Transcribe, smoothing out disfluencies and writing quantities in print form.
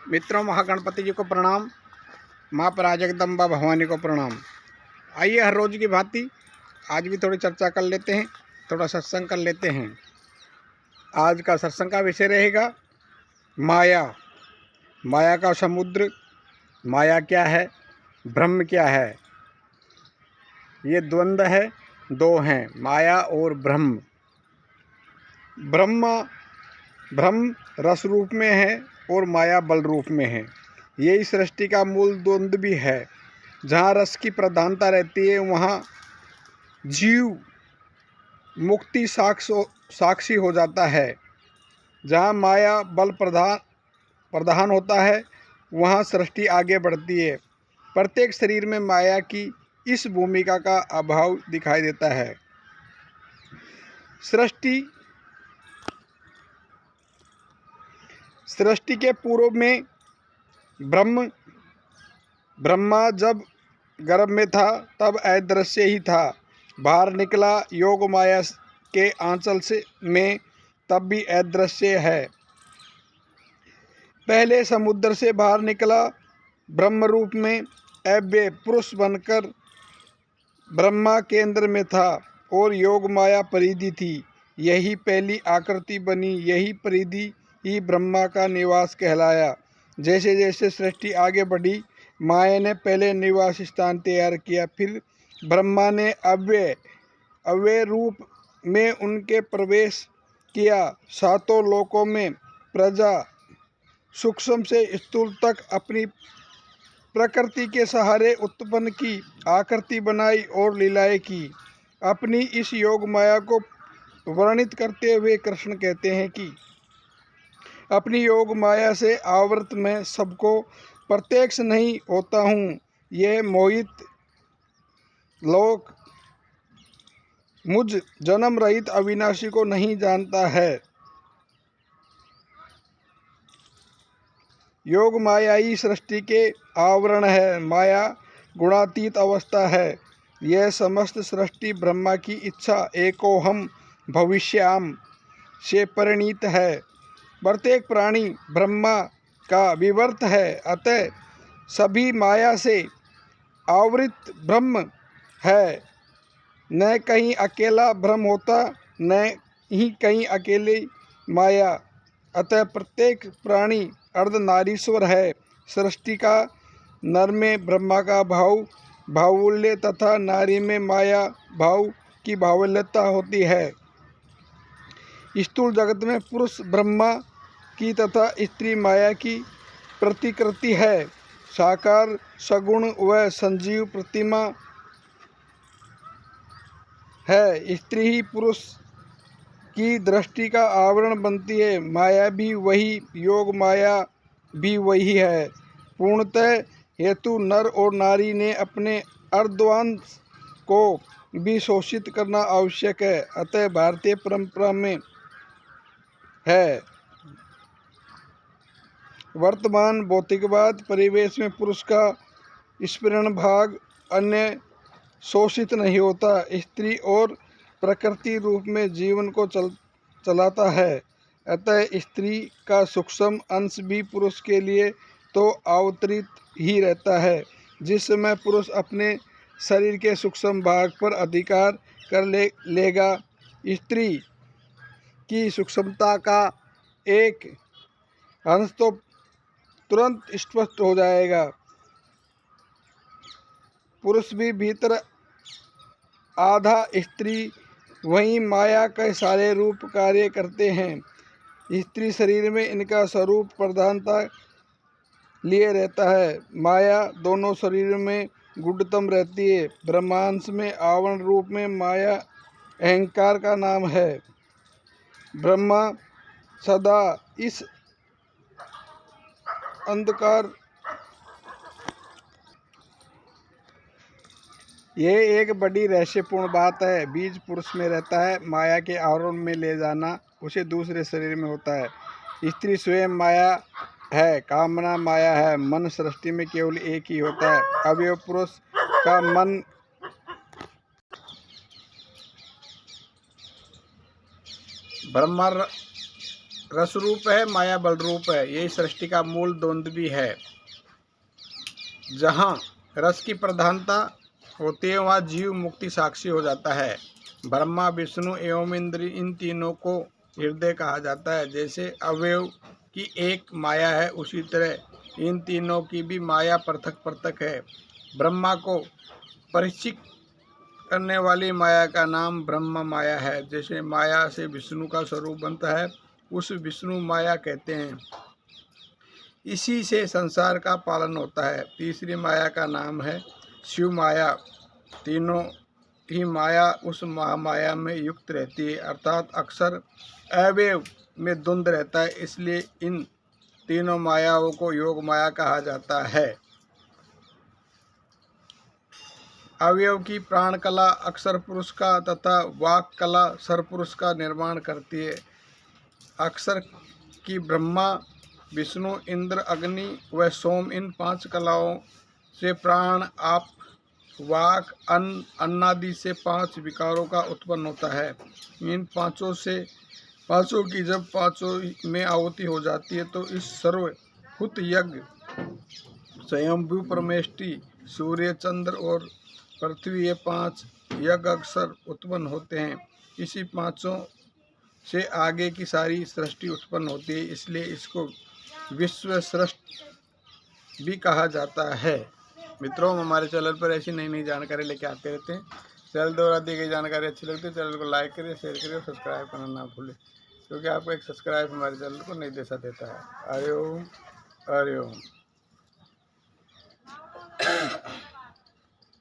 मित्रों, महागणपति जी को प्रणाम, माँ पराजगदम्बा भवानी को प्रणाम। आइए हर रोज की भांति आज भी थोड़ी चर्चा कर लेते हैं, थोड़ा सत्संग कर लेते हैं। आज का सत्संग का विषय रहेगा माया। माया का समुद्र, माया क्या है, ब्रह्म क्या है। ये द्वंद्व है, दो हैं, माया और ब्रह्म। ब्रह्म रस रूप में है और माया बल रूप में है। ये इस सृष्टि का मूल द्वंद्व भी है। जहाँ रस की प्रधानता रहती है वहाँ जीव मुक्ति साक्षी हो जाता है। जहाँ माया बल प्रधान होता है वहाँ सृष्टि आगे बढ़ती है। प्रत्येक शरीर में माया की इस भूमिका का अभाव दिखाई देता है। सृष्टि के पूर्व में ब्रह्मा जब गर्भ में था तब अदृश्य ही था। बाहर निकला योग माया के आंचल में तब भी अदृश्य है। पहले समुद्र से बाहर निकला ब्रह्म रूप में, अव्यय पुरुष बनकर ब्रह्मा केंद्र में था और योग माया परिधि थी। यही पहली आकृति बनी, यही परिधि ही ब्रह्मा का निवास कहलाया। जैसे जैसे सृष्टि आगे बढ़ी, माया ने पहले निवास स्थान तैयार किया, फिर ब्रह्मा ने अव्यय रूप में उनके प्रवेश किया। सातों लोकों में प्रजा सूक्ष्म से स्थूल तक अपनी प्रकृति के सहारे उत्पन्न की, आकृति बनाई और लीलाएं की। अपनी इस योग माया को वर्णित करते हुए कृष्ण कहते हैं कि अपनी योग माया से आवृत मैं सबको प्रत्यक्ष नहीं होता हूँ। यह मोहित लोक मुझ जन्म रहित अविनाशी को नहीं जानता है। योग माया ही सृष्टि के आवरण है। माया गुणातीत अवस्था है। यह समस्त सृष्टि ब्रह्मा की इच्छा एकोहम भविष्याम से परिणीत है। प्रत्येक प्राणी ब्रह्मा का विवर्त है, अतः सभी माया से आवृत ब्रह्म है। न कहीं अकेला ब्रह्म होता, न ही कहीं अकेली माया। अतः प्रत्येक प्राणी अर्धनारीश्वर है। सृष्टि का नर में ब्रह्मा का बाहुल्य तथा नारी में माया भाव की बाहुल्यता होती है। स्थूल जगत में पुरुष ब्रह्मा की तथा स्त्री माया की प्रतिकृति है। साकार सगुण व संजीव प्रतिमा है। स्त्री ही पुरुष की दृष्टि का आवरण बनती है। माया भी वही, योग माया भी वही है। पूर्णतः हेतु नर और नारी ने अपने अर्धवांश को भी शोषित करना आवश्यक है। अतः भारतीय परंपरा में है। वर्तमान भौतिकवाद परिवेश में पुरुष का स्फुरण भाग अन्य शोषित नहीं होता। स्त्री और प्रकृति रूप में जीवन को चलाता है। अतः स्त्री का सूक्ष्म अंश भी पुरुष के लिए तो अवतरित ही रहता है। जिस समय पुरुष अपने शरीर के सूक्ष्म भाग पर अधिकार कर लेगा, स्त्री की सूक्ष्मता का एक अंश तो तुरंत स्पष्ट हो जाएगा। पुरुष भी भीतर आधा, स्त्री वहीं माया के सारे रूप कार्य करते हैं। स्त्री शरीर में इनका स्वरूप प्रधानता लिए रहता है। माया दोनों शरीर में गुढ़तम रहती है। ब्रह्मांश में आवरण रूप में माया अहंकार का नाम है। ब्रह्मा सदा इस अंधकार, यह एक बड़ी रहस्यपूर्ण बात है। बीज पुरुष में रहता है, माया के आवरण में ले जाना उसे दूसरे शरीर में होता है। स्त्री स्वयं माया है, कामना माया है। मन सृष्टि में केवल एक ही होता है। अवयव पुरुष का मन ब्रह्मा रस रूप है, माया बल रूप है। यही सृष्टि का मूल द्वंद्व भी है। जहाँ रस की प्रधानता होती है वहाँ जीव मुक्ति साक्षी हो जाता है। ब्रह्मा, विष्णु एवं इंद्र, इन तीनों को हृदय कहा जाता है। जैसे अवयव की एक माया है, उसी तरह इन तीनों की भी माया पृथक पृथक है। ब्रह्मा को परीक्षित करने वाली माया का नाम ब्रह्म माया है। जैसे माया से विष्णु का स्वरूप बनता है, उस विष्णु माया कहते हैं। इसी से संसार का पालन होता है। तीसरी माया का नाम है शिव माया। तीनों ही माया उस महामाया में युक्त रहती है, अर्थात अक्सर अवयव में द्वंद्व रहता है। इसलिए इन तीनों मायाओं को योग माया कहा जाता है। अवयव की प्राण कला अक्षर पुरुष का तथा वाक कला सरपुरुष का निर्माण करती है। अक्षर की ब्रह्मा, विष्णु, इंद्र, अग्नि व सोम, इन 5 कलाओं से प्राण, आप, वाक, अन्न, अन्नादि से 5 विकारों का उत्पन्न होता है। इन पांचों की जब 5 में आहुति हो जाती है तो इस सर्वभूत यज्ञ स्वयंभू परमेष्टि, सूर्य, चंद्र और पृथ्वी, ये 5 यज्ञ अक्षर उत्पन्न होते हैं। इसी 5 से आगे की सारी सृष्टि उत्पन्न होती है। इसलिए इसको विश्व सृष्टि भी कहा जाता है। मित्रों, हम हमारे चैनल पर ऐसी नई नई जानकारी लेके आते रहते हैं। चैनल द्वारा दी गई जानकारी अच्छी लगती है, चैनल को लाइक करिए, शेयर करिए और सब्सक्राइब करना ना भूलें, क्योंकि आपको एक सब्सक्राइब हमारे चैनल को नई दिशा देता है। हरि ओम, हरि ओम।